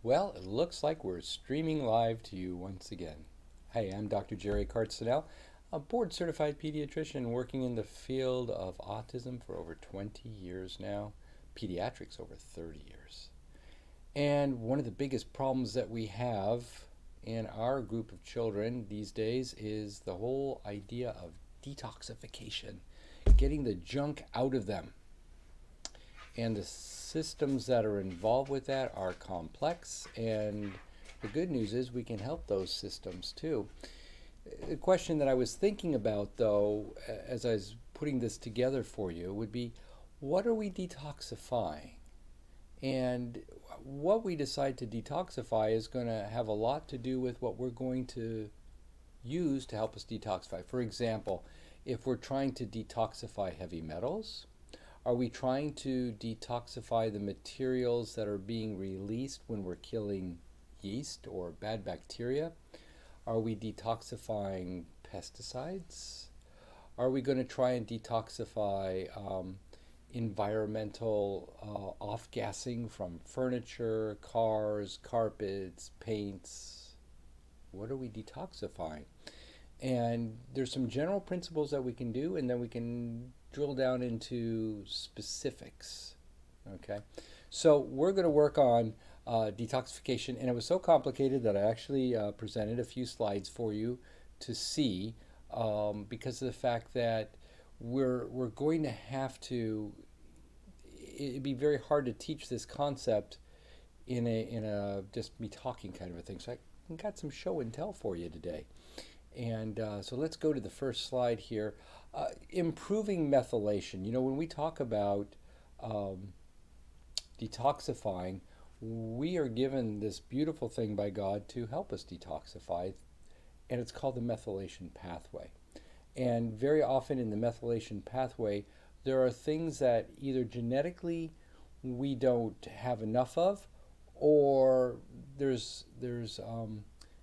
Well, it looks like we're streaming live to you once again. Hey, I'm Dr. Jerry Cartsinell, a board certified pediatrician working in the field of autism for over 20 years now, pediatrics over 30 years. And one of the biggest problems that we have in our group of children these days is the whole idea of detoxification, getting the junk out of them. And the systems that are involved with that are complex, and the good news is we can help those systems too. The question that I was thinking about, though, as I was putting this together for you, would be what are we detoxifying? And what we decide to detoxify is going to have a lot to do with what we're going to use to help us detoxify. For example, if we're trying to detoxify heavy metals, are we trying to detoxify the materials that are being released when we're killing yeast or bad bacteria? Are we detoxifying pesticides? Are we going to try and detoxify environmental off-gassing from furniture, cars, carpets, paints? What are we detoxifying? And there's some general principles that we can do, and then we can drill down into specifics. Okay, so we're going to work on detoxification, and it was so complicated that I actually presented a few slides for you to see, because of the fact that we're going to have to. It'd be very hard to teach this concept in a just me talking kind of a thing. So I got some show and tell for you today. And so let's go to the first slide here. Improving methylation. You know, when we talk about um, detoxifying, we are given this beautiful thing by God to help us detoxify, and it's called the methylation pathway. And very often in the methylation pathway, there are things that either genetically we don't have enough of, or there's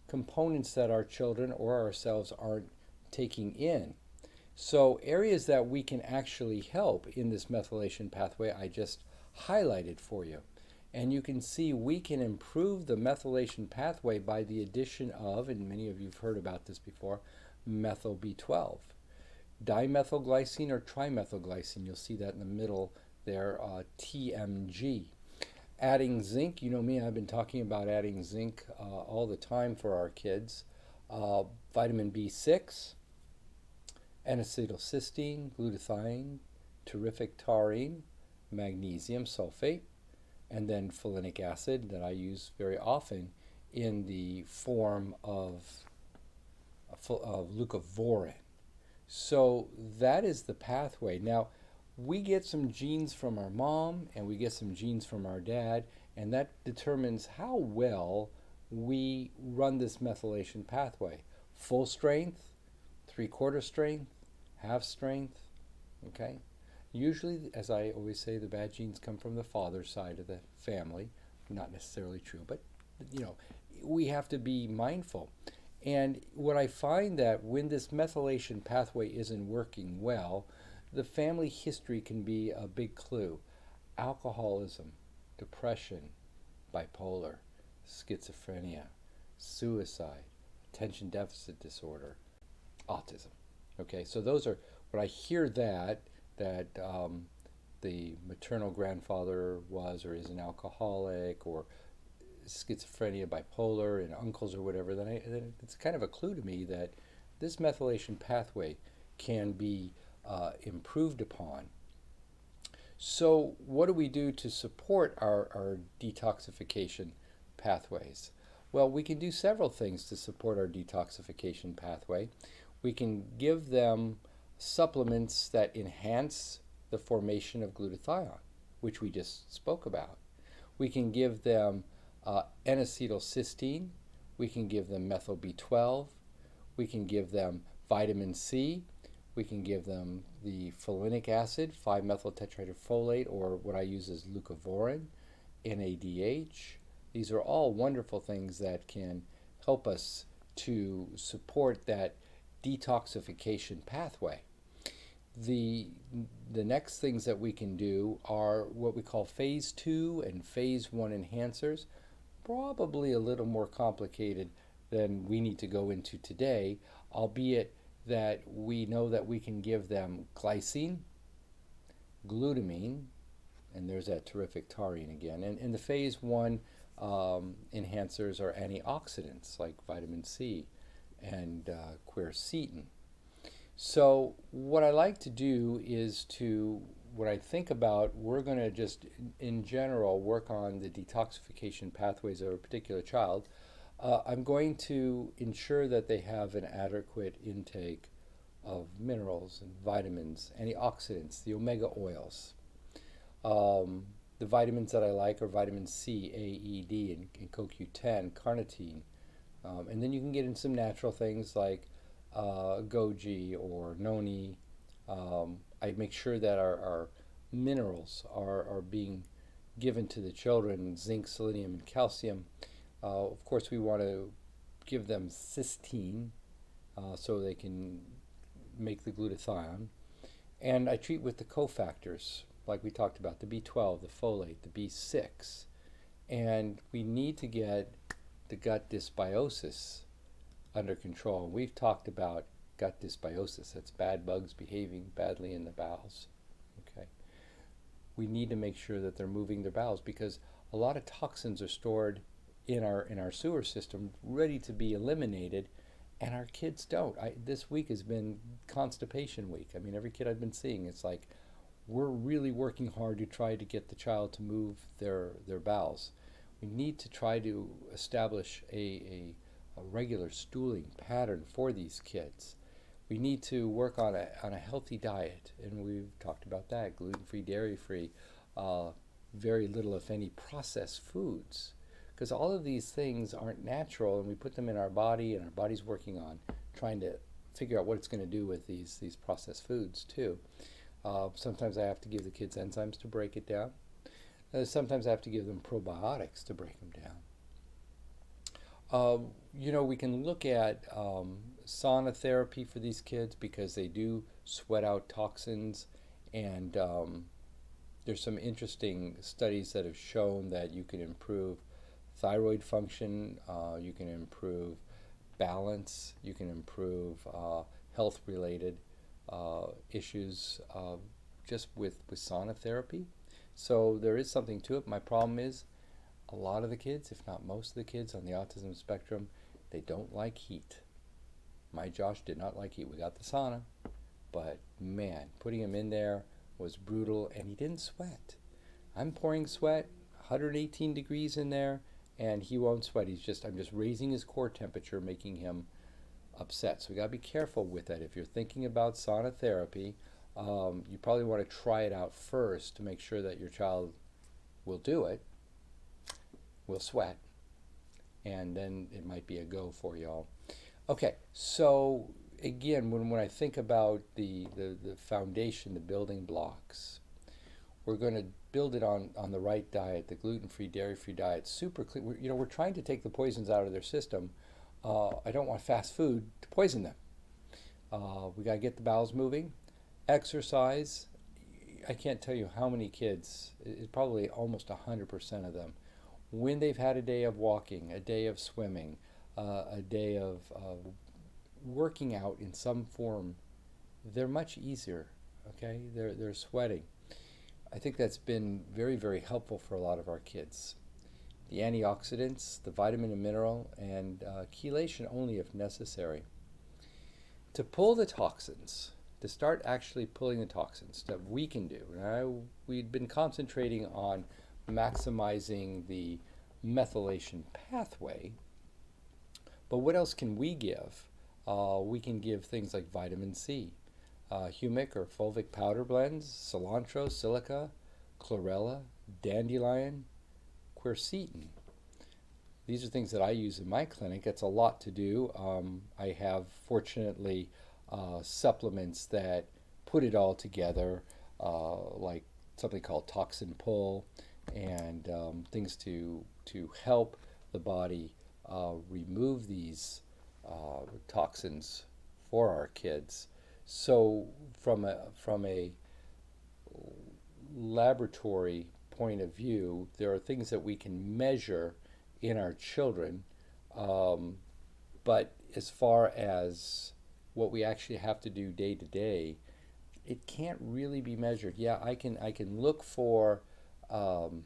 components that our children or ourselves aren't taking in. So areas that we can actually help in this methylation pathway, I just highlighted for you. And you can see we can improve the methylation pathway by the addition of, and many of you have heard about this before, methyl B12. Dimethylglycine or trimethylglycine, you'll see that in the middle there, TMG. Adding zinc, you know me, I've been talking about adding zinc all the time for our kids. Vitamin B6, N-acetylcysteine, glutathione, terrific taurine, magnesium sulfate, and then folinic acid that I use very often in the form of leucovorin. So that is the pathway. Now, we get some genes from our mom and we get some genes from our dad, and that determines how well we run this methylation pathway. Full strength, three-quarter strength, half strength, okay? Usually, as I always say, the bad genes come from the father's side of the family. Not necessarily true, but you know, we have to be mindful. And what I find that when this methylation pathway isn't working well, the family history can be a big clue. Alcoholism, depression, bipolar, schizophrenia, suicide, attention deficit disorder, autism. Okay, so those are when I hear that the maternal grandfather was or is an alcoholic, or schizophrenia, bipolar, and uncles or whatever, then it's kind of a clue to me that this methylation pathway can be improved upon. So what do we do to support our detoxification pathways? Well, we can do several things to support our detoxification pathway. We can give them supplements that enhance the formation of glutathione, which we just spoke about. We can give them N-acetylcysteine. We can give them methyl B12. We can give them vitamin C. We can give them the folinic acid, 5-methyl tetrahydrofolate, or what I use is leucovorin, NADH. These are all wonderful things that can help us to support that detoxification pathway. The, the next things that we can do are what we call phase 2 and phase 1 enhancers. probably a little more complicated than we need to go into today, albeit that we know that we can give them glycine, glutamine, and there's that terrific taurine again. And the phase one enhancers are antioxidants like vitamin C and quercetin. So what I like to do is to, when I think about, we're going to just in general work on the detoxification pathways of a particular child, I'm going to ensure that they have an adequate intake of minerals and vitamins, antioxidants, the omega oils. The vitamins that I like are vitamin C, A, E, D, and CoQ10, carnitine. And then you can get in some natural things like goji or noni. I make sure that our minerals are being given to the children, zinc, selenium, and calcium. Of course, we want to give them cysteine so they can make the glutathione. And I treat with the cofactors, like we talked about, the B12, the folate, the B6. And we need to get the gut dysbiosis under control. We've talked about gut dysbiosis. That's bad bugs behaving badly in the bowels. Okay. We need to make sure that they're moving their bowels because a lot of toxins are stored in our sewer system ready to be eliminated, and our kids don't. This week has been constipation week. I mean, every kid I've been seeing, it's like we're really working hard to try to get the child to move their bowels. We need to try to establish a regular stooling pattern for these kids. We need to work on a healthy diet, and we've talked about that: gluten-free, dairy-free, very little, if any, processed foods. Because all of these things aren't natural, and we put them in our body, and our body's working on trying to figure out what it's going to do with these processed foods too. Sometimes I have to give the kids enzymes to break it down. Sometimes I have to give them probiotics to break them down. We can look at sauna therapy for these kids because they do sweat out toxins, and there's some interesting studies that have shown that you can improve thyroid function, you can improve balance, you can improve health-related issues just with sauna therapy. So there is something to it. My problem is a lot of the kids, if not most of the kids on the autism spectrum, they don't like heat. My Josh did not like heat. We got the sauna, but man, putting him in there was brutal, and he didn't sweat. I'm pouring sweat, 118 degrees in there, and he won't sweat. I'm just raising his core temperature, making him upset. So we gotta be careful with that. If you're thinking about sauna therapy, you probably want to try it out first to make sure that your child will do it, will sweat, and then it might be a go for y'all. Okay, so again, when I think about the foundation, the building blocks, we're going to build it on the right diet, the gluten-free, dairy-free diet, super clean. We're trying to take the poisons out of their system. I don't want fast food to poison them. We got to get the bowels moving. Exercise. I can't tell you how many kids, it's probably almost 100% of them, when they've had a day of walking, a day of swimming, a day of working out in some form, they're much easier. Okay, they're sweating. I think that's been very, very helpful for a lot of our kids. The antioxidants, the vitamin and mineral, and chelation only if necessary. To pull the toxins, to start actually pulling the toxins that we can do. We'd been concentrating on maximizing the methylation pathway, but what else can we give? We can give things like vitamin C, humic or fulvic powder blends, cilantro, silica, chlorella, dandelion, quercetin. These are things that I use in my clinic. It's a lot to do. I have, fortunately, supplements that put it all together, like something called toxin pull, and things to help the body remove these toxins for our kids. So from a laboratory point of view, there are things that we can measure in our children. Um, but as far as what we actually have to do day to day, it can't really be measured. Yeah, I can look for um,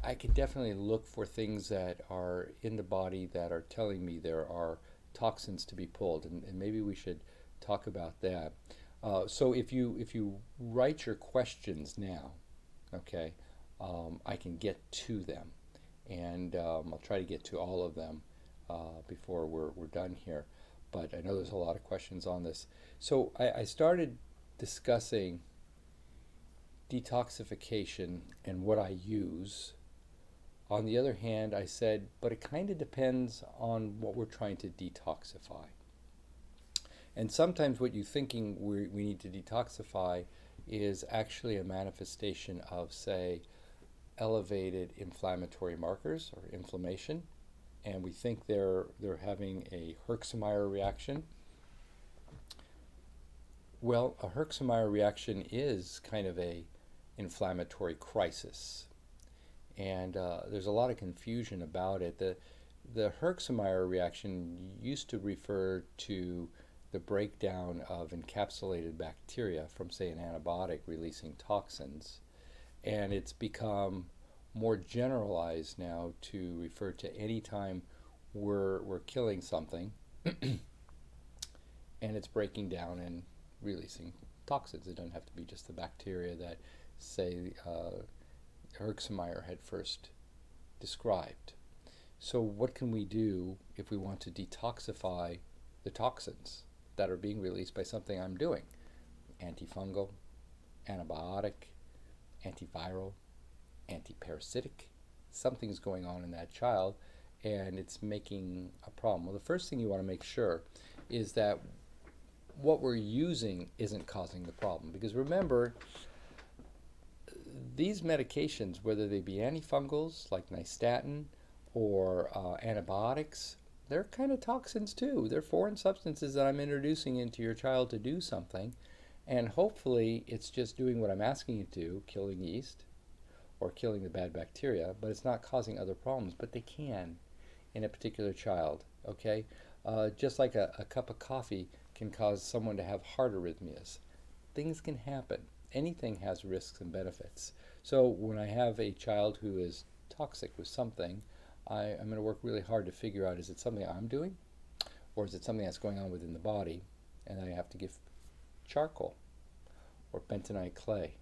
I can definitely look for things that are in the body that are telling me there are toxins to be pulled, and maybe we should talk about that. So if you write your questions now, okay, I can get to them, and I'll try to get to all of them before we're done here. But I know there's a lot of questions on this. So I started discussing detoxification and what I use. On the other hand, I said, but it kind of depends on what we're trying to detoxify. And sometimes what you're thinking we need to detoxify is actually a manifestation of, say, elevated inflammatory markers or inflammation, and we think they're having a Herxheimer reaction. Well, a Herxheimer reaction is kind of a inflammatory crisis, and there's a lot of confusion about it. The Herxheimer reaction used to refer to the breakdown of encapsulated bacteria from, say, an antibiotic releasing toxins, and it's become more generalized now to refer to any time we're killing something and it's breaking down and releasing toxins. It doesn't have to be just the bacteria that, say, Herxheimer had first described. So, what can we do if we want to detoxify the toxins that are being released by something I'm doing? Antifungal, antibiotic, antiviral, antiparasitic. Something's going on in that child and it's making a problem. Well, the first thing you want to make sure is that what we're using isn't causing the problem. Because remember, these medications, whether they be antifungals like nystatin or antibiotics, they're kind of toxins too. They're foreign substances that I'm introducing into your child to do something. And hopefully it's just doing what I'm asking it to do, killing yeast or killing the bad bacteria, but it's not causing other problems. But they can in a particular child, okay? Just like a cup of coffee can cause someone to have heart arrhythmias. Things can happen. Anything has risks and benefits. So when I have a child who is toxic with something, I'm going to work really hard to figure out, is it something I'm doing or is it something that's going on within the body? And I have to give charcoal or bentonite clay.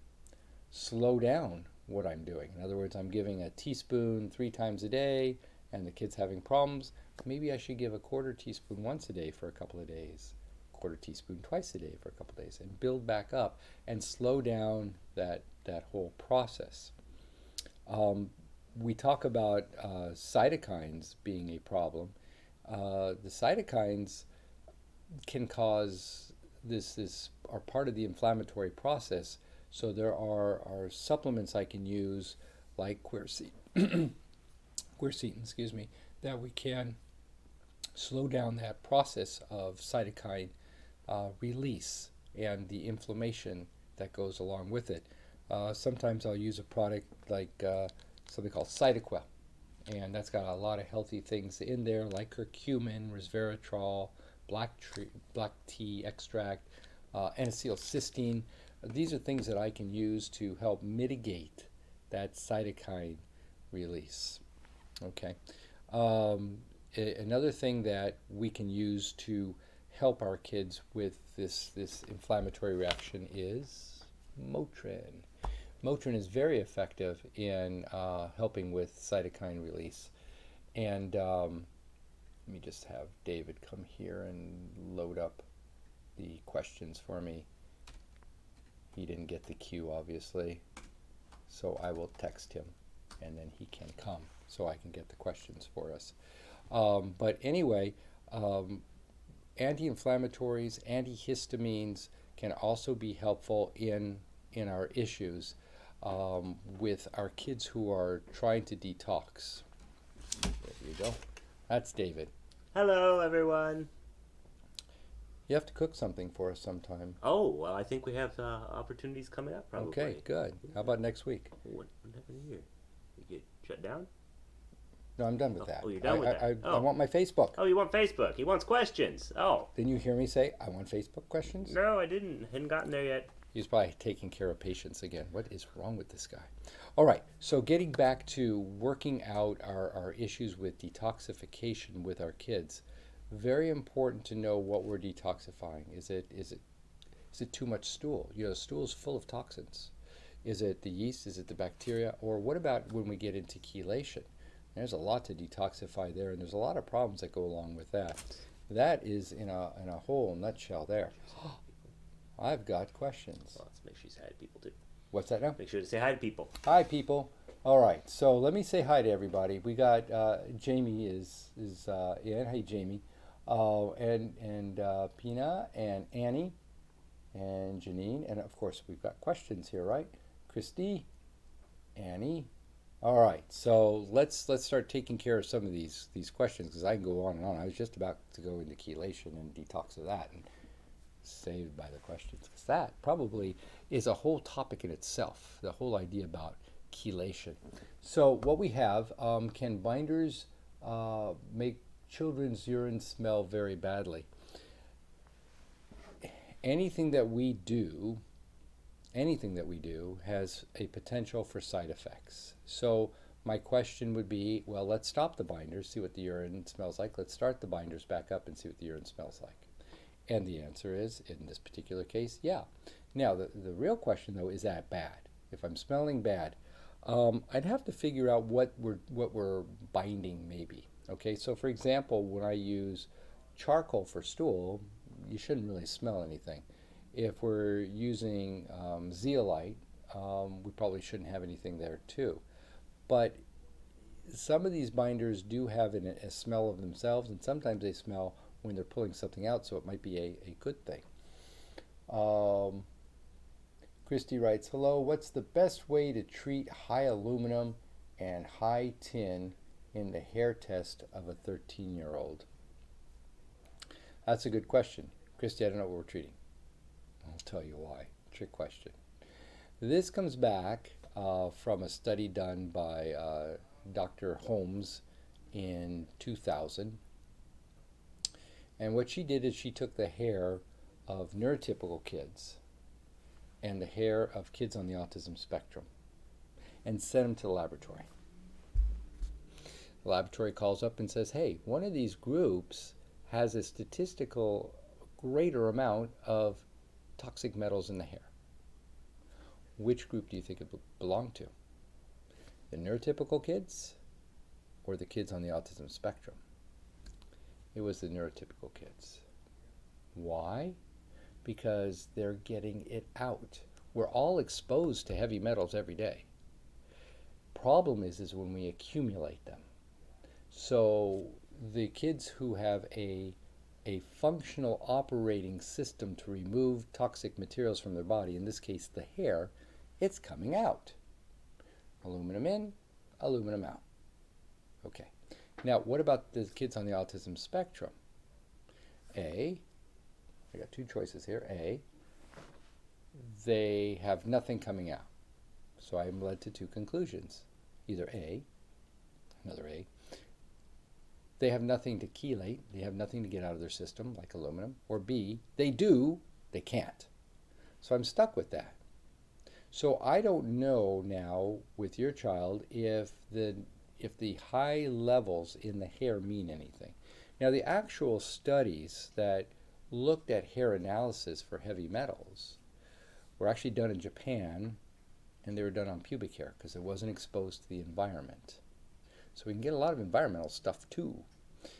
Slow down what I'm doing. In other words, I'm giving a teaspoon 3 times a day and the kid's having problems. Maybe I should give a quarter teaspoon once a day for a couple of days, quarter teaspoon twice a day for a couple of days, and build back up and slow down that whole process. We talk about cytokines being a problem. The cytokines can cause this are part of the inflammatory process. So there are supplements I can use like quercetin, excuse me, that we can slow down that process of cytokine release and the inflammation that goes along with it. Sometimes I'll use a product like something called Cytoquel, and that's got a lot of healthy things in there like curcumin, resveratrol, black tea extract, N-acetylcysteine. These are things that I can use to help mitigate that cytokine release. Okay. Another thing that we can use to help our kids with this inflammatory reaction is Motrin. Motrin is very effective in helping with cytokine release. And let me just have David come here and load up the questions for me. He didn't get the cue, obviously, so I will text him and then he can come so I can get the questions for us. But anyway, anti-inflammatories, antihistamines can also be helpful in our issues with our kids who are trying to detox. There you go. That's David. Hello, everyone. You have to cook something for us sometime. Oh, well, I think we have opportunities coming up, probably. Okay, good. How about next week? What happened here? We get shut down? No, I'm done with Oh, that. oh, you're done with that. I Oh, want my Facebook. oh, you want Facebook? He wants questions. Oh, Didn't you hear me say I want Facebook questions? no, I didn't. Hadn't gotten there yet. He's probably taking care of patients again. What is wrong with this guy? All right, so getting back to working out our issues with detoxification with our kids, very important to know what we're detoxifying. Is it too much stool? You know, stool is full of toxins. Is it the yeast? Is it the bacteria? Or what about when we get into chelation? There's a lot to detoxify there, and there's a lot of problems that go along with that. That is in a whole nutshell there. I've got questions. Well, let's make sure you say hi to people too. What's that now? Make sure to say hi to people. Hi, people. All right, so let me say hi to everybody. We got Jamie is in. Hey, Jamie, and Pina and Annie and Janine, and of course we've got questions here, right? Christy, Annie. All right, so let's start taking care of some of these questions because I can go on and on. I was just about to go into chelation and detox of that, and saved by the questions because that probably is a whole topic in itself. The whole idea about chelation. So what we have, can binders make children's urine smell very badly? Anything that we do has a potential for side effects. So my question would be, well, let's stop the binders, see what the urine smells like. Let's start the binders back up and see what the urine smells like. And the answer is, in this particular case, yeah. Now, the real question, though, is that bad? If I'm smelling bad, I'd have to figure out what we're binding, maybe. Okay, so for example, when I use charcoal for stool, you shouldn't really smell anything. If we're using zeolite, we probably shouldn't have anything there too. But some of these binders do have a smell of themselves, and sometimes they smell when they're pulling something out, so it might be a good thing. Christy writes, hello, what's the best way to treat high aluminum and high tin in the hair test of a 13-year-old? That's a good question. Christy, I don't know what we're treating. I'll tell you why. Trick question. This comes back from a study done by Dr. Holmes in 2000. And what she did is she took the hair of neurotypical kids and the hair of kids on the autism spectrum and sent them to the laboratory. The laboratory calls up and says, hey, one of these groups has a statistical greater amount of toxic metals in the hair. Which group do you think it belonged to? The neurotypical kids or the kids on the autism spectrum? It was the neurotypical kids. Why? Because they're getting it out. We're all exposed to heavy metals every day. Problem is when we accumulate them. So the kids who have a functional operating system to remove toxic materials from their body, in this case the hair, it's coming out. Aluminum in, aluminum out. Okay. Now, what about the kids on the autism spectrum? I got two choices here. A, they have nothing coming out. So I'm led to two conclusions. Either A, another A, they have nothing to chelate, they have nothing to get out of their system, like aluminum, or B, they do, they can't. So I'm stuck with that. So I don't know now with your child if the high levels in the hair mean anything. Now, the actual studies that looked at hair analysis for heavy metals were actually done in Japan, and they were done on pubic hair because it wasn't exposed to the environment. So we can get a lot of environmental stuff too.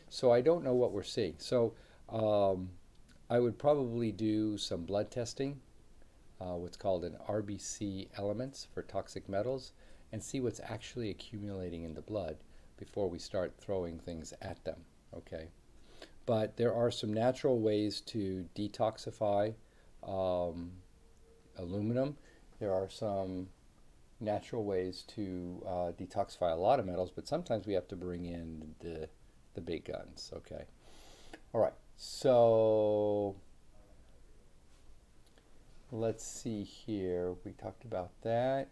So I don't know what we're seeing. So I would probably do some blood testing, what's called an RBC elements for toxic metals, and see what's actually accumulating in the blood before we start throwing things at them, okay? But there are some natural ways to detoxify aluminum. There are some natural ways to detoxify a lot of metals, but sometimes we have to bring in the big guns, okay? All right, so let's see here. We talked about that.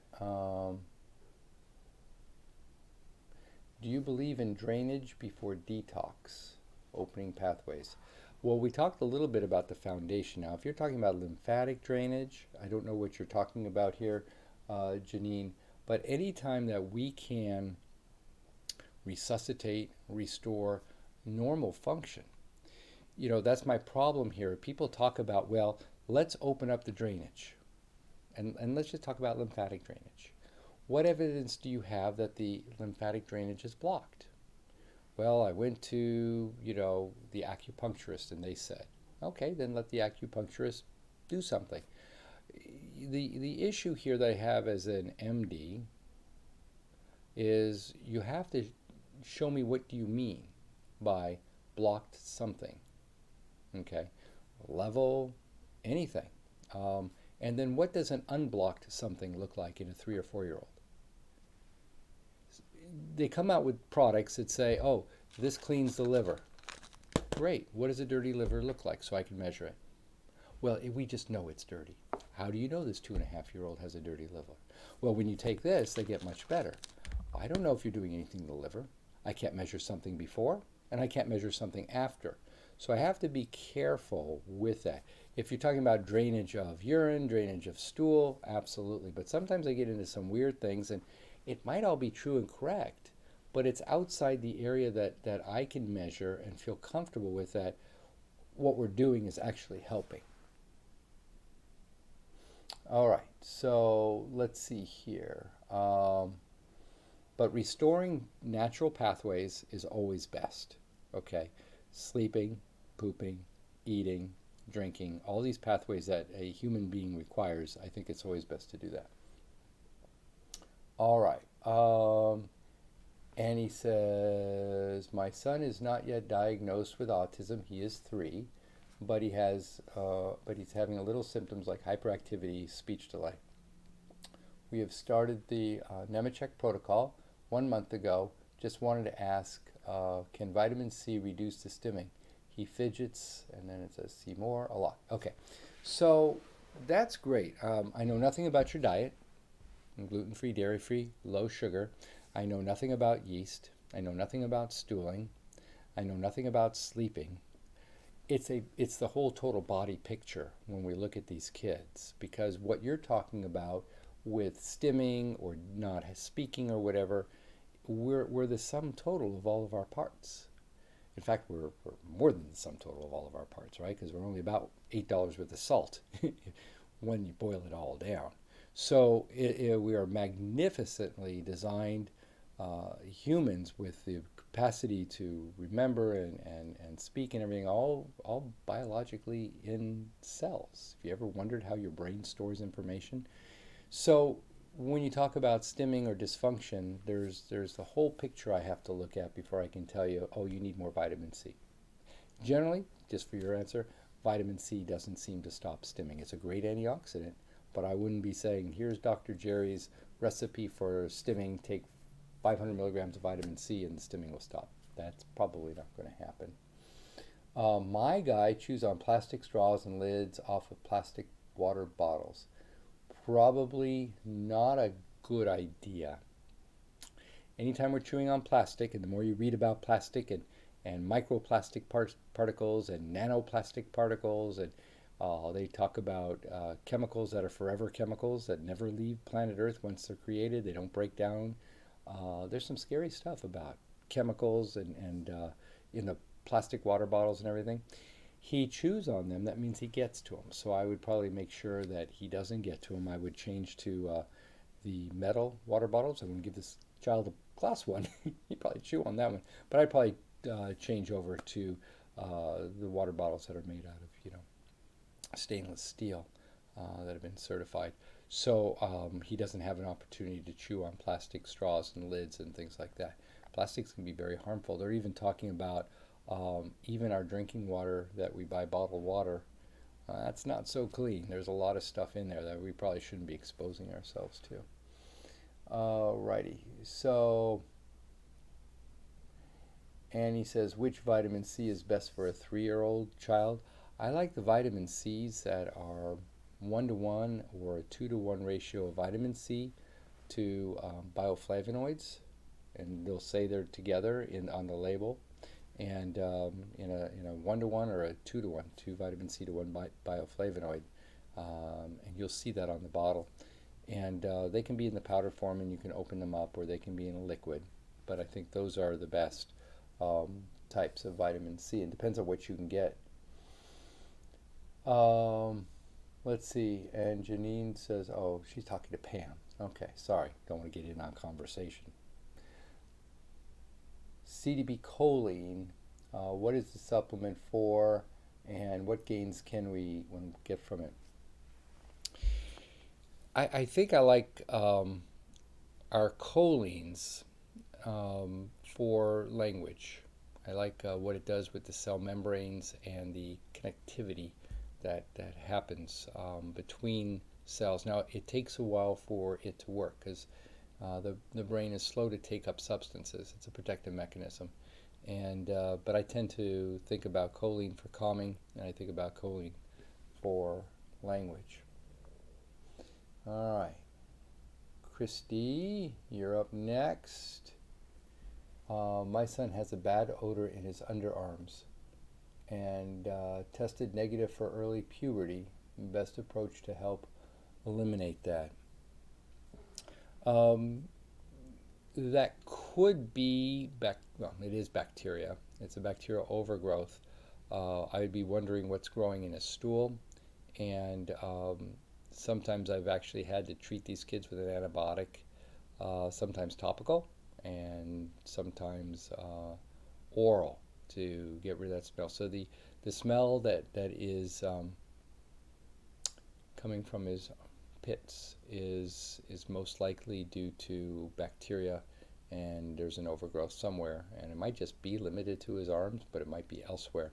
Do Do you believe in drainage before detox? Opening pathways. Well, we talked a little bit about the foundation. Now, if you're talking about lymphatic drainage, I don't know what you're talking about here, Janine, but anytime that we can resuscitate, restore normal function, that's my problem here. People talk about, well, let's open up the drainage. And let's just talk about lymphatic drainage. What evidence do you have that the lymphatic drainage is blocked? Well, I went to, the acupuncturist and they said, okay, then let the acupuncturist do something. The issue here that I have as an MD is you have to show me what do you mean by blocked something. Okay, level, anything. And then what does an unblocked something look like in a 3 or 4-year-old? They come out with products that say, oh, this cleans the liver. Great. What does a dirty liver look like so I can measure it? Well, we just know it's dirty. How do you know this 2.5-year-old has a dirty liver? Well, when you take this, they get much better. I don't know if you're doing anything to the liver. I can't measure something before, and I can't measure something after. So I have to be careful with that. If you're talking about drainage of urine, drainage of stool, absolutely. But sometimes I get into some weird things, and it might all be true and correct, but it's outside the area that I can measure and feel comfortable with that what we're doing is actually helping. All right, so let's see here. But restoring natural pathways is always best, okay? Sleeping, pooping, eating, drinking, all these pathways that a human being requires, I think it's always best to do that. All right. And he says, my son is not yet diagnosed with autism. He is 3, but but he's having a little symptoms like hyperactivity, speech delay. We have started the Nemechek protocol 1 month ago. Just wanted to ask, can vitamin C reduce the stimming? He fidgets, and then it says see more, a lot. Okay, so that's great. I know nothing about your diet. Gluten-free, dairy-free, low sugar. I know nothing about yeast. I know nothing about stooling. I know nothing about sleeping. It's the whole total body picture when we look at these kids, because what you're talking about with stimming or not speaking or whatever, we're the sum total of all of our parts. In fact, we're more than the sum total of all of our parts, right? Because we're only about $8 worth of salt when you boil it all down. So we are magnificently designed humans with the capacity to remember and speak and everything, all biologically in cells. If you ever wondered how your brain stores information. So when you talk about stimming or dysfunction, there's the whole picture I have to look at before I can tell you, oh, you need more vitamin C. Generally, just for your answer, vitamin C doesn't seem to stop stimming. It's a great antioxidant, but I wouldn't be saying, here's Dr. Jerry's recipe for stimming, take 500 milligrams of vitamin C and the stimming will stop. That's probably not going to happen. My guy chews on plastic straws and lids off of plastic water bottles. Probably not a good idea. Anytime we're chewing on plastic, and the more you read about plastic and microplastic particles and nanoplastic particles, and they talk about chemicals that are forever chemicals that never leave planet Earth once they're created. They don't break down. There's some scary stuff about chemicals and in the plastic water bottles and everything. He chews on them. That means he gets to them. So I would probably make sure that he doesn't get to them. I would change to the metal water bottles. I wouldn't give this child a glass one. He'd probably chew on that one. But I'd probably change over to the water bottles that are made out of, stainless steel that have been certified. So he doesn't have an opportunity to chew on plastic straws and lids and things like that. Plastics can be very harmful. They're even talking about even our drinking water that we buy bottled water. That's not so clean. There's a lot of stuff in there that we probably shouldn't be exposing ourselves to. Alrighty. So, and he says, which vitamin C is best for a 3-year-old child? I like the vitamin C's that are 1-to-1 or a 2-to-1 ratio of vitamin C to bioflavonoids. and they'll say they're together on the label, and in a 1-to-1 or a 2-to-1, 2 vitamin C to 1 bioflavonoid, and you'll see that on the bottle. And they can be in the powder form, and you can open them up, or they can be in a liquid. But I think those are the best types of vitamin C. It depends on what you can get. Um, let's see. And Janine says, oh, she's talking to Pam. Okay, sorry. Don't want to get in on conversation. CDB choline, what is the supplement for, and what gains can we get from it? I think I like our cholines for language. I like what it does with the cell membranes and the connectivity that happens between cells. Now, it takes a while for it to work because the brain is slow to take up substances. It's a protective mechanism. And but I tend to think about choline for calming, and I think about choline for language. All right. Christy, you're up next. My son has a bad odor in his underarms and tested negative for early puberty. Best approach to help eliminate that. Um, that could be well, it is bacteria. It's a bacterial overgrowth. I would be wondering what's growing in his stool, and sometimes I've actually had to treat these kids with an antibiotic, sometimes topical, and sometimes oral to get rid of that smell. So the smell that is coming from his pits is most likely due to bacteria, and there's an overgrowth somewhere, and it might just be limited to his arms, but it might be elsewhere.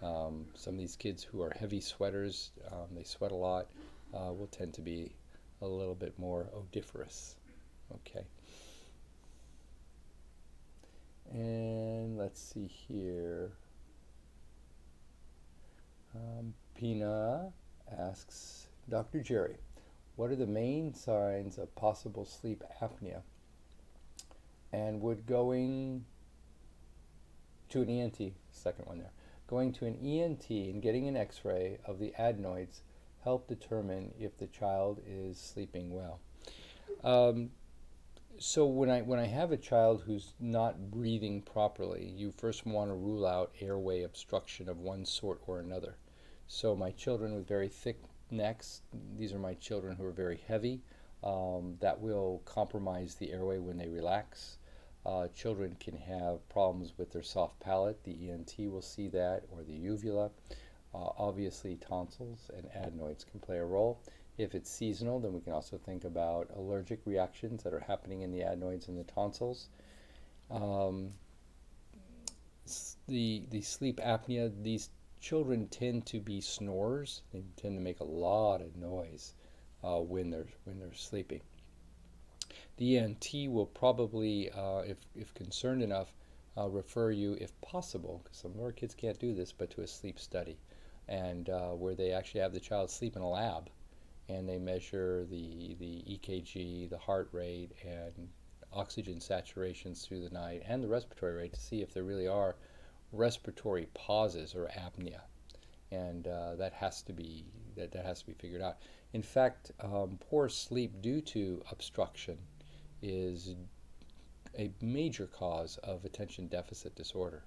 Some of these kids who are heavy sweaters, they sweat a lot, will tend to be a little bit more odoriferous. Okay. And let's see here. Pina asks, Dr. Jerry, what are the main signs of possible sleep apnea? And would going to an ENT, second one there, going to an ENT and getting an x-ray of the adenoids help determine if the child is sleeping well? So when I have a child who's not breathing properly, you first want to rule out airway obstruction of one sort or another. So my children with very thick necks, these are my children who are very heavy, that will compromise the airway when they relax. Children can have problems with their soft palate. The ENT will see that, or the uvula. Obviously, tonsils and adenoids can play a role. If it's seasonal, then we can also think about allergic reactions that are happening in the adenoids and the tonsils. Um, the sleep apnea, these children tend to be snorers. They tend to make a lot of noise when they're sleeping. The ENT will probably, if concerned enough, refer you, if possible, because some of our kids can't do this, but to a sleep study, and where they actually have the child sleep in a lab, and they measure the EKG, the heart rate, and oxygen saturations through the night, and the respiratory rate to see if there really are respiratory pauses or apnea, and that has to be figured out. In fact, poor sleep due to obstruction is a major cause of attention deficit disorder.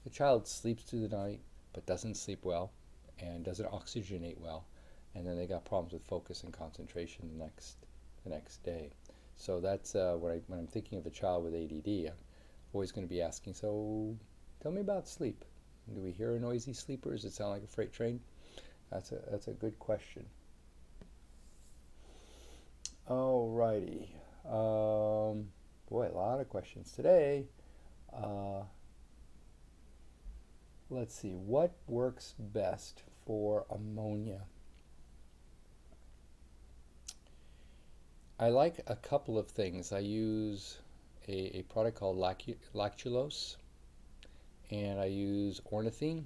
The child sleeps through the night but doesn't sleep well and doesn't oxygenate well, and then they got problems with focus and concentration the next day. So that's when I'm thinking of a child with ADD, I'm always going to be asking, so tell me about sleep. Do we hear a noisy sleeper? Does it sound like a freight train? That's a good question. Alrighty. Boy, a lot of questions today. Let's see. What works best for ammonia? I like a couple of things. I use a product called lactulose, and I use ornithine,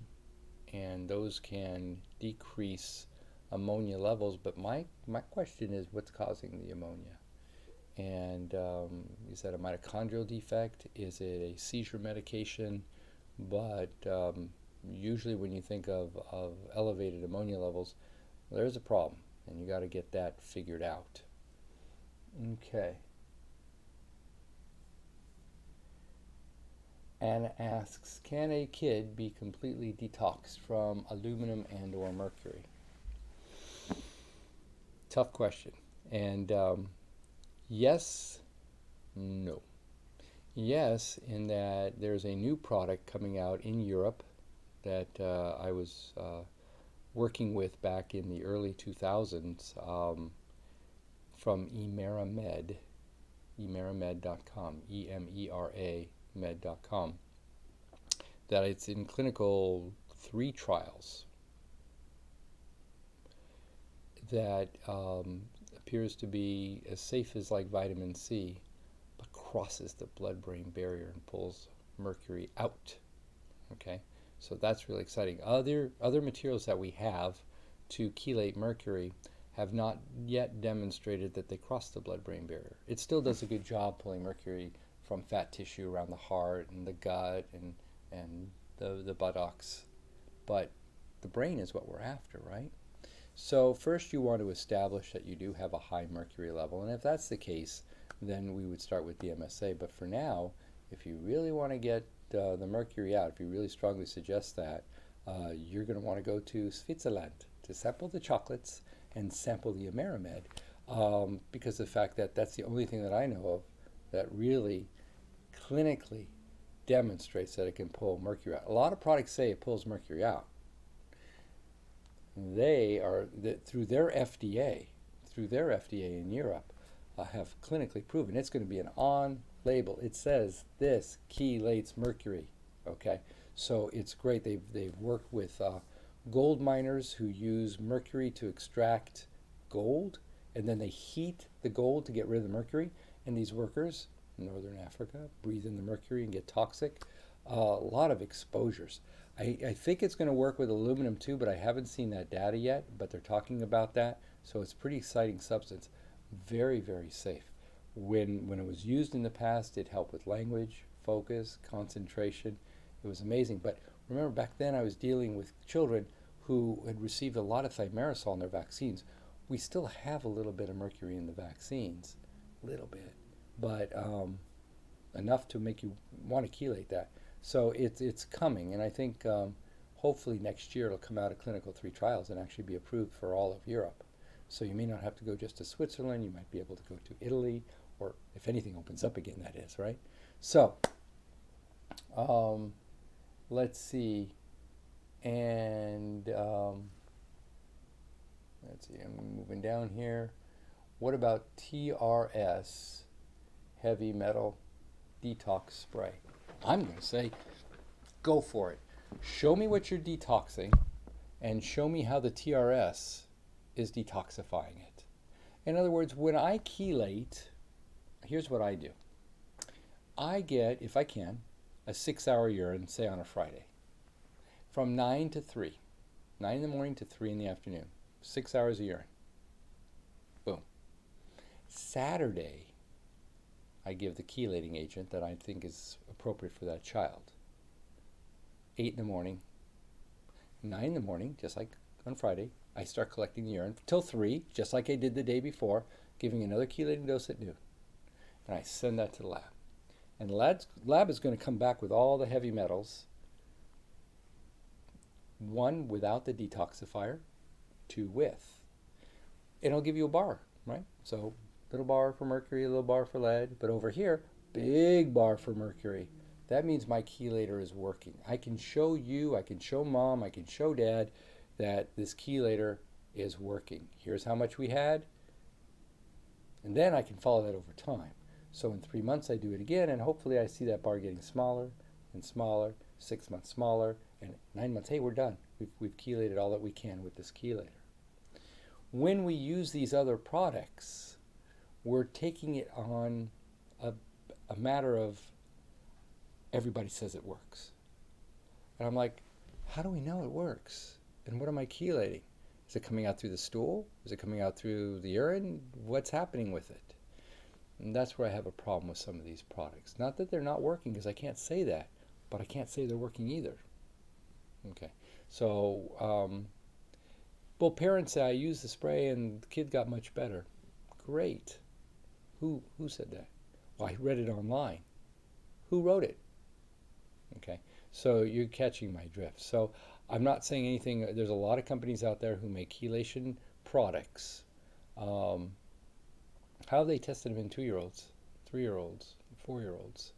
and those can decrease ammonia levels. But my question is, what's causing the ammonia? And is that a mitochondrial defect? Is it a seizure medication? But usually, when you think of elevated ammonia levels, there's a problem, and you got to get that figured out. Okay. Anna asks, can a kid be completely detoxed from aluminum and or mercury? Tough question. And yes, no. Yes, in that there's a new product coming out in Europe that I was working with back in the early 2000s from Emeramed, emeramed.com, E-M-E-R-A med.com, that it's in clinical 3 trials that appears to be as safe as like vitamin C, but crosses the blood-brain barrier and pulls mercury out. Okay, so that's really exciting. Other materials that we have to chelate mercury have not yet demonstrated that they cross the blood-brain barrier. It still does a good job pulling mercury from fat tissue around the heart and the gut and the buttocks, but the brain is what we're after, right? So first you want to establish that you do have a high mercury level, and if that's the case, then we would start with DMSA. But for now, if you really want to get the mercury out, if you really strongly suggest that, you're going to want to go to Switzerland to sample the chocolates and sample the Emeramed, because of the fact that that's the only thing that I know of that really clinically demonstrates that it can pull mercury out. A lot of products say it pulls mercury out. They are through their FDA in Europe, have clinically proven it's going to be an on label. It says this chelates mercury. Okay, so it's great. They've worked with gold miners who use mercury to extract gold, and then they heat the gold to get rid of the mercury. And these workers in Northern Africa breathe in the mercury and get toxic. A lot of exposures. I think it's going to work with aluminum too, but I haven't seen that data yet, but they're talking about that. So it's a pretty exciting substance. Very, very safe. When it was used in the past, it helped with language, focus, concentration. It was amazing. But remember, back then I was dealing with children who had received a lot of thimerosal in their vaccines. We still have a little bit of mercury in the vaccines, a little bit, but enough to make you want to chelate that. So it's coming, and I think hopefully next year it'll come out of clinical 3 trials and actually be approved for all of Europe. So you may not have to go just to Switzerland. You might be able to go to Italy, or if anything opens up again, that is, right? So let's see, and let's see. I'm moving down here. What about TRS, heavy metal detox spray? I'm going to say, go for it. Show me what you're detoxing, and show me how the TRS is detoxifying it. In other words, when I chelate, here's what I do. I get, if I can, a 6-hour urine, say on a Friday, from 9 to 3. 9 in the morning to 3 in the afternoon. 6 hours of urine. Boom. Saturday, I give the chelating agent that I think is appropriate for that child. 8 in the morning, 9 in the morning, just like on Friday, I start collecting the urine till 3, just like I did the day before, giving another chelating dose at noon. And I send that to the lab. And the lab is going to come back with all the heavy metals. 1, without the detoxifier, 2, with. And it'll give you a bar, right? So little bar for mercury, a little bar for lead, but over here, big bar for mercury. That means my chelator is working. I can show you, I can show mom, I can show dad that this chelator is working. Here's how much we had, and then I can follow that over time. So in 3 months I do it again, and hopefully I see that bar getting smaller and smaller, 6 months smaller, and 9 months, hey, we're done. We've chelated all that we can with this chelator. When we use these other products, we're taking it on a matter of everybody says it works. And I'm like, how do we know it works? And what am I chelating? Is it coming out through the stool? Is it coming out through the urine? What's happening with it? And that's where I have a problem with some of these products. Not that they're not working, because I can't say that, but I can't say they're working either. Okay. So, well, parents say I used the spray and the kid got much better. Great. Who said that? Well, I read it online. Who wrote it? Okay. So you're catching my drift. So I'm not saying anything. There's a lot of companies out there who make chelation products. Um, how have they tested them in 2-year-olds, 3-year-olds, 4-year-olds?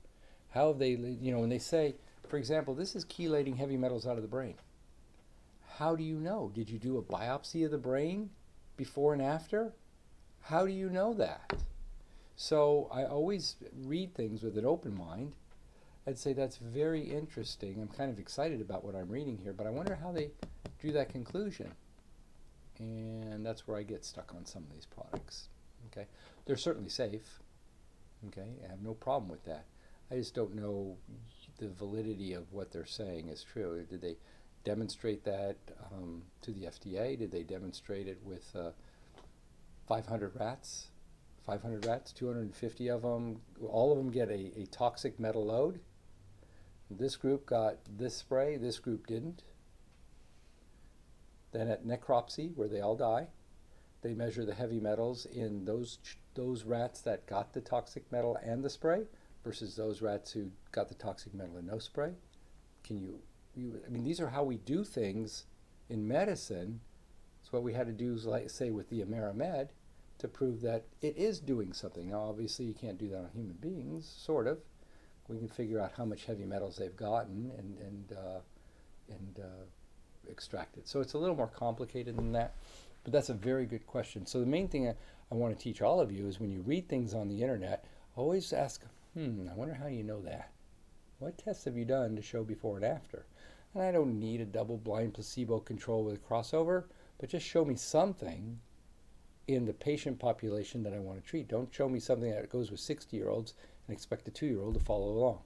How have they, when they say, for example, this is chelating heavy metals out of the brain. How do you know? Did you do a biopsy of the brain before and after? How do you know that? So I always read things with an open mind. I'd say that's very interesting. I'm kind of excited about what I'm reading here, but I wonder how they drew that conclusion. And that's where I get stuck on some of these products. Okay, they're certainly safe. Okay, I have no problem with that. I just don't know the validity of what they're saying is true. Did they demonstrate that to the FDA? Did they demonstrate it with 500 rats? 500 rats, 250 of them, all of them get a toxic metal load. This group got this spray, this group didn't. Then at necropsy, where they all die, they measure the heavy metals in those rats that got the toxic metal and the spray versus those rats who got the toxic metal and no spray. I mean, these are how we do things in medicine. It's what we had to do, like say, with the Amerimed to prove that it is doing something. Now, obviously, you can't do that on human beings, sort of. We can figure out how much heavy metals they've gotten and extract it. So it's a little more complicated than that, but that's a very good question. So the main thing I want to teach all of you is when you read things on the internet, always ask, I wonder how you know that. What tests have you done to show before and after? And I don't need a double-blind placebo control with a crossover, but just show me something in the patient population that I want to treat. Don't show me something that goes with 60-year-olds and expect a 2-year-old to follow along.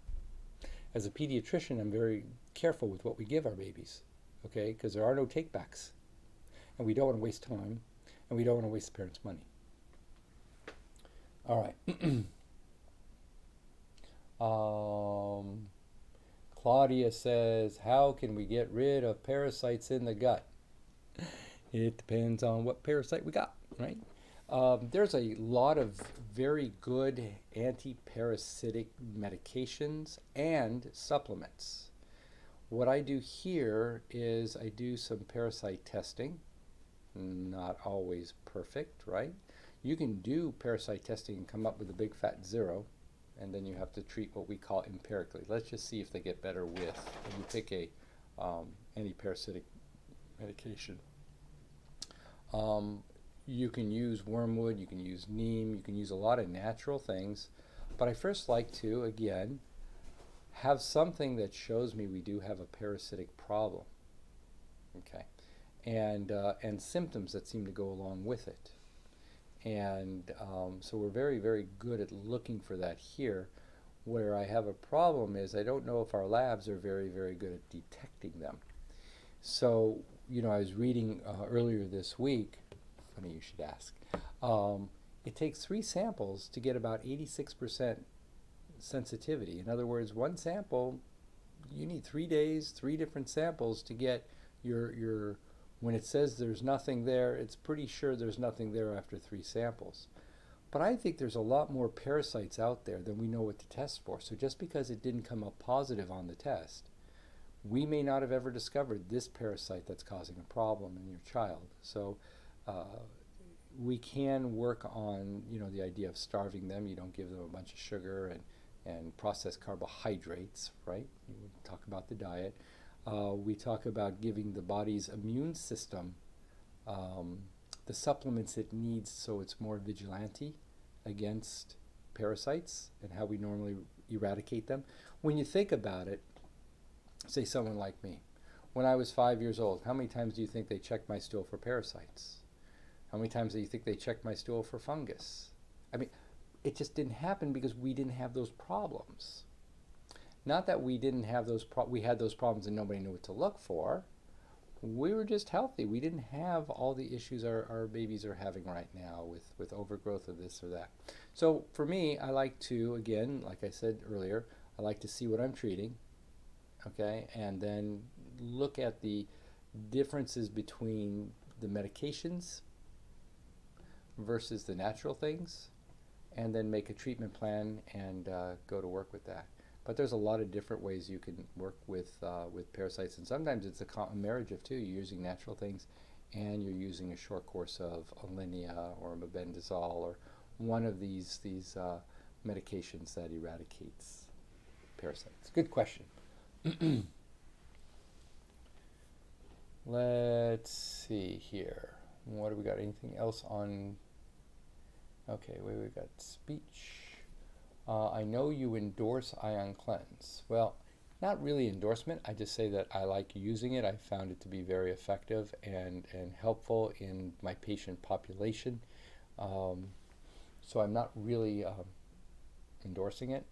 As a pediatrician, I'm very careful with what we give our babies, okay? Because there are no takebacks. And we don't want to waste time, and we don't want to waste the parents' money. All right. Claudia says, how can we get rid of parasites in the gut? It depends on what parasite we got, right? There's a lot of very good anti-parasitic medications and supplements. What I do here is I do some parasite testing. Not always perfect, right? You can do parasite testing and come up with a big fat 0, and then you have to treat what we call empirically. Let's just see if they get better with when you pick a anti-parasitic medication. You can use wormwood, you can use neem, you can use a lot of natural things, but I first like to, again, have something that shows me we do have a parasitic problem, okay, and symptoms that seem to go along with it. And so we're very, very good at looking for that here. Where I have a problem is I don't know if our labs are very, very good at detecting them. So, I was reading earlier this week, funny you should ask, it takes 3 samples to get about 86% sensitivity. In other words, one sample, you need 3 days, 3 different samples to get your when it says there's nothing there, it's pretty sure there's nothing there after 3 samples. But I think there's a lot more parasites out there than we know what to test for. So just because it didn't come up positive on the test, we may not have ever discovered this parasite that's causing a problem in your child. So we can work on, the idea of starving them. You don't give them a bunch of sugar and processed carbohydrates, right? We talk about the diet. We talk about giving the body's immune system the supplements it needs so it's more vigilante against parasites and how we normally eradicate them. When you think about it, say someone like me, when I was 5 years old, how many times do you think they checked my stool for parasites? How many times do you think they checked my stool for fungus? I mean, it just didn't happen because we didn't have those problems. Not that we didn't have we had those problems and nobody knew what to look for. we were just healthy. We didn't have all the issues our babies are having right now with overgrowth of this or that. So for me, I like to, again, like I said earlier, I like to see what I'm treating, okay, and then look at the differences between the medications versus the natural things, and then make a treatment plan and go to work with that. But there's a lot of different ways you can work with parasites, and sometimes it's a marriage of two. You're using natural things, and you're using a short course of Alinea or mebendazole or one of these medications that eradicates parasites. Good question. Let's see here. What do we got? Anything else on? Okay, we got speech. I know you endorse Ion Cleanse. Well, not really endorsement. I just say that I like using it. I found it to be very effective and helpful in my patient population. Um, so I'm not really endorsing it.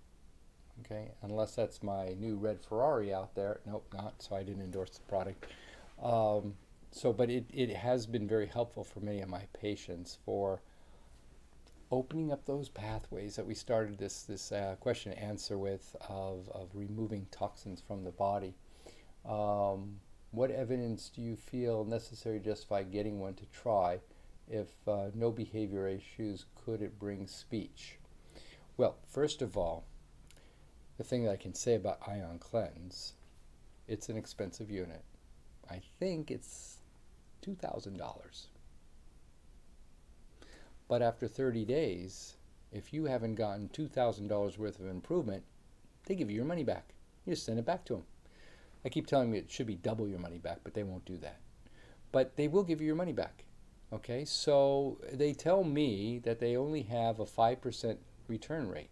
Okay, unless that's my new red Ferrari out there. Nope, not. So I didn't endorse the product. Um, but it has been very helpful for many of my patients for opening up those pathways that we started this question and answer with of removing toxins from the body. What evidence do you feel necessary to justify getting one to try? If no behavior issues, could it bring speech? Well, first of all, the thing that I can say about Ion Cleanse, it's an expensive unit. I think it's $2,000. But after 30 days, if you haven't gotten $2,000 worth of improvement, they give you your money back. You just send it back to them. I keep telling you it should be double your money back, but they won't do that. But they will give you your money back. Okay, so they tell me that they only have a 5% return rate.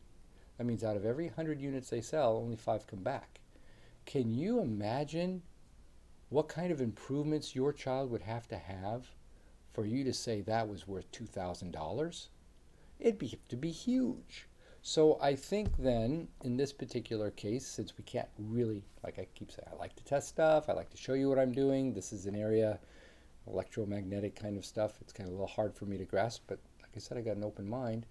That means out of every 100 units they sell, only 5 come back. Can you imagine what kind of improvements your child would have for you to say that was worth $2,000? It'd have to be huge. So I think then, in this particular case, since we can't really, like I keep saying, I like to test stuff, I like to show you what I'm doing. This is an area, electromagnetic kind of stuff. It's kind of a little hard for me to grasp, but like I said, I got an open mind.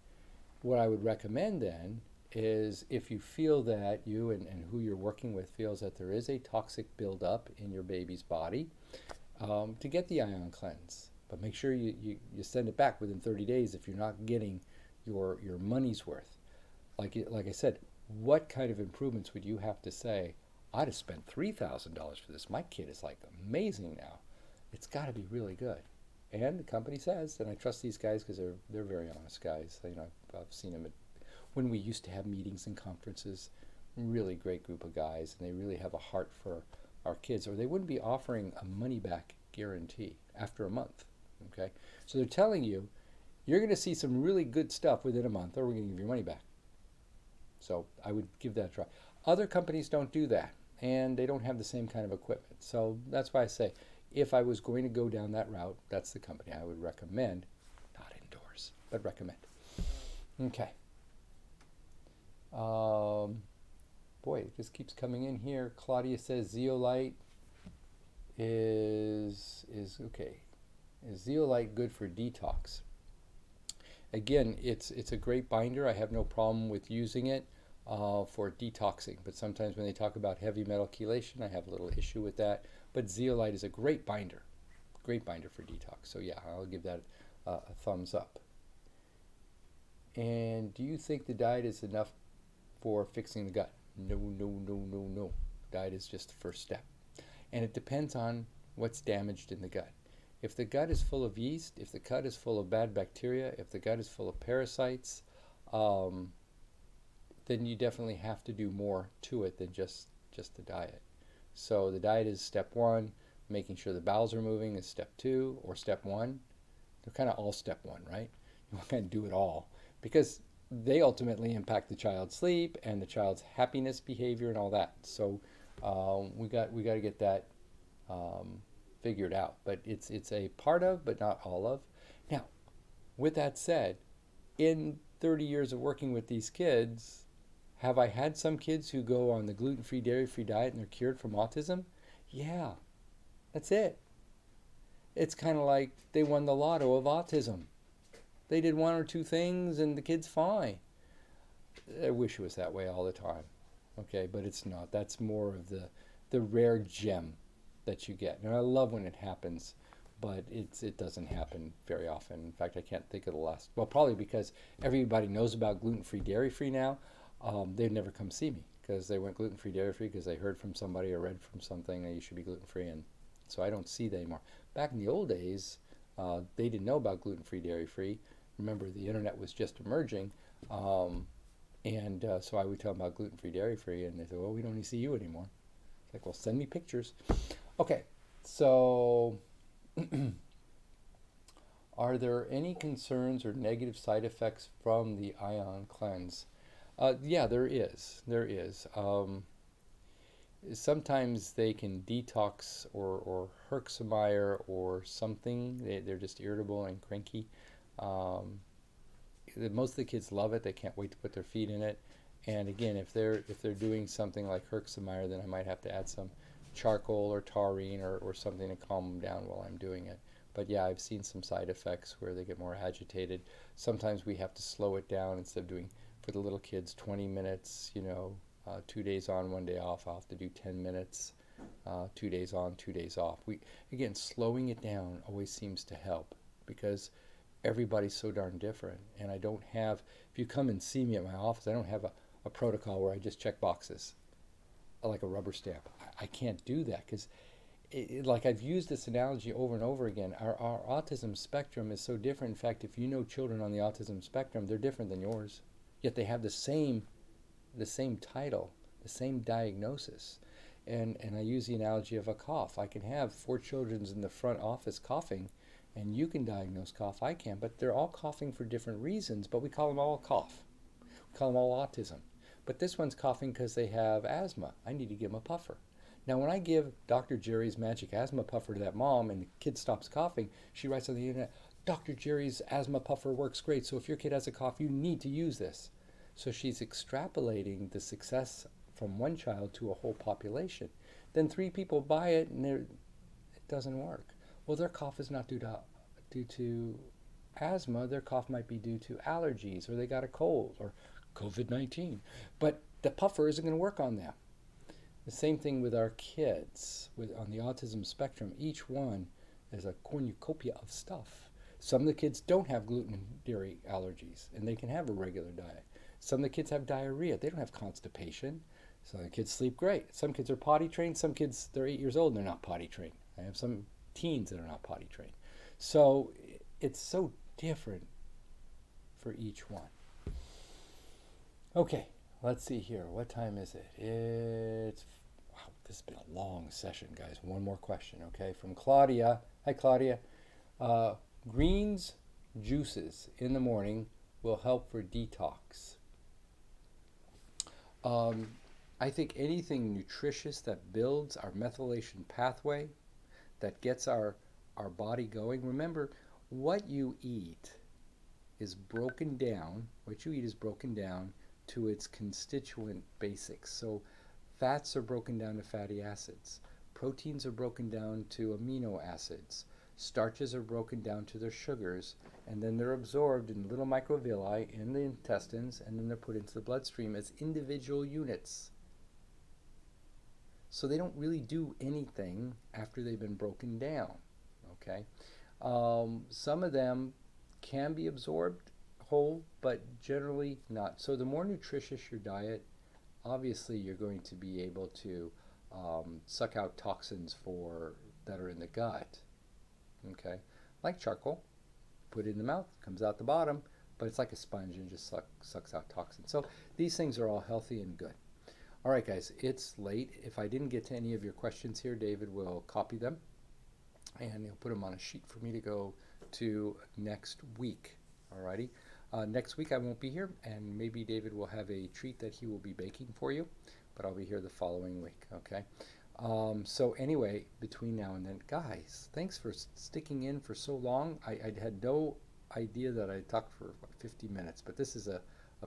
What I would recommend then is if you feel that you and who you're working with feels that there is a toxic buildup in your baby's body, to get the Ion Cleanse. But make sure you send it back within 30 days if you're not getting your money's worth. Like I said, what kind of improvements would you have to say, I'd have spent $3,000 for this. My kid is like amazing now. It's got to be really good. And the company says, and I trust these guys because they're very honest guys. You know, I've seen them when we used to have meetings and conferences. Really great group of guys, and they really have a heart for our kids, or they wouldn't be offering a money back guarantee after a month. Okay, so they're telling you you're going to see some really good stuff within a month, or we're going to give your money back. So I would give that a try. Other companies don't do that, and they don't have the same kind of equipment. So that's why I say, if I was going to go down that route, that's the company I would recommend, not endorse, but recommend. Okay. Boy, it just keeps coming in here. Claudia says zeolite is okay. Is zeolite good for detox? Again, it's a great binder. I have no problem with using it for detoxing. But sometimes when they talk about heavy metal chelation, I have a little issue with that. But zeolite is a great binder for detox. So yeah, I'll give that a thumbs up. And do you think the diet is enough for fixing the gut? No, no, no, no, no. Diet is just the first step. And it depends on what's damaged in the gut. If the gut is full of yeast, if the gut is full of bad bacteria, if the gut is full of parasites, then you definitely have to do more to it than just the diet. So the diet is step one. Making sure the bowels are moving is step two, or step one. They're kind of all step one, right? You can't do it all because they ultimately impact the child's sleep and the child's happiness behavior and all that. So we got to get that figured out. But it's a part of, but not all of. Now, with that said, in 30 years of working with these kids, have I had some kids who go on the gluten-free, dairy-free diet and they're cured from autism? Yeah, that's it. It's kind of like they won the lotto of autism. They did one or two things and the kid's fine. I wish it was that way all the time. Okay, but it's not. That's more of the rare gem that you get. And I love when it happens, but it doesn't happen very often. In fact, I can't think of the last. Well, probably because everybody knows about gluten-free, dairy-free now. They'd never come see me because they went gluten-free, dairy-free because they heard from somebody or read from something that you should be gluten-free, and so I don't see that anymore. Back in the old days, they didn't know about gluten-free, dairy-free. Remember, the internet was just emerging. And so I would tell them about gluten-free, dairy-free, and they said, well, we don't need to see you anymore. It's like, well, send me pictures. Okay, so are there any concerns or negative side effects from the ion cleanse? Yeah, there is. There is. Sometimes they can detox or Herxheimer or something. They're just irritable and cranky. Um, Most of the kids love it. They can't wait to put their feet in it. And again, if they're doing something like Herxheimer, then I might have to add some charcoal or taurine or something to calm them down while I'm doing it. But yeah, I've seen some side effects where they get more agitated. Sometimes we have to slow it down instead of doing for the little kids 20 minutes, 2 days on, 1 day off. I'll have to do 10 minutes, 2 days on, 2 days off. Again, slowing it down always seems to help because everybody's so darn different. And I don't have, if you come and see me at my office, I don't have a protocol where I just check boxes like a rubber stamp. I can't do that because, like I've used this analogy over and over again, our autism spectrum is so different. In fact, if you know children on the autism spectrum, they're different than yours, yet they have the same title, the same diagnosis. And I use the analogy of a cough. I can have four children in the front office coughing, and you can diagnose cough, I can, but they're all coughing for different reasons, but we call them all cough. We call them all autism. But this one's coughing because they have asthma. I need to give them a puffer. Now, when I give Dr. Jerry's magic asthma puffer to that mom and the kid stops coughing, she writes on the internet, Dr. Jerry's asthma puffer works great, so if your kid has a cough, you need to use this. So she's extrapolating the success from one child to a whole population. Then three people buy it and it doesn't work. Well, their cough is not due to asthma. Their cough might be due to allergies, or they got a cold, or COVID-19. But the puffer isn't going to work on them. The same thing with our kids on the autism spectrum. Each one is a cornucopia of stuff. Some of the kids don't have gluten dairy allergies, and they can have a regular diet. Some of the kids have diarrhea. They don't have constipation. So the kids sleep great. Some kids are potty trained. Some kids, they're 8 years old and they're not potty trained. I have some teens that are not potty trained. So it's so different for each one. Okay, let's see here. What time is it? Wow, this has been a long session, guys. One more question, okay? From Claudia. Hi, Claudia. Uh, Greens juices in the morning will help for detox. Um, I think anything nutritious that builds our methylation pathway, that gets our body going. Remember, what you eat is broken down to its constituent basics. So fats are broken down to fatty acids. Proteins are broken down to amino acids. Starches are broken down to their sugars, and then they're absorbed in little microvilli in the intestines, and then they're put into the bloodstream as individual units. So they don't really do anything after they've been broken down. Okay, some of them can be absorbed whole, but generally not. So the more nutritious your diet, obviously you're going to be able to suck out toxins that are in the gut. Okay, like charcoal, put it in the mouth, comes out the bottom, but it's like a sponge and just sucks out toxins. So these things are all healthy and good. All right, guys, it's late. If I didn't get to any of your questions here, David will copy them and he'll put them on a sheet for me to go to next week. Alrighty. Next week I won't be here, and maybe David will have a treat that he will be baking for you, but I'll be here the following week. Okay. So anyway, between now and then, guys, thanks for sticking in for so long. I had no idea that I talked for 50 minutes, but this is a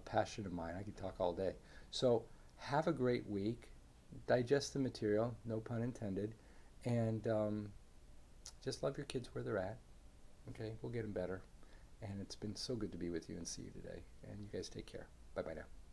passion of mine. I could talk all day. So have a great week. Digest the material, no pun intended, and Just love your kids where they're at. Okay, we'll get them better. And it's been so good to be with you and see you today. And you guys take care. Bye bye now.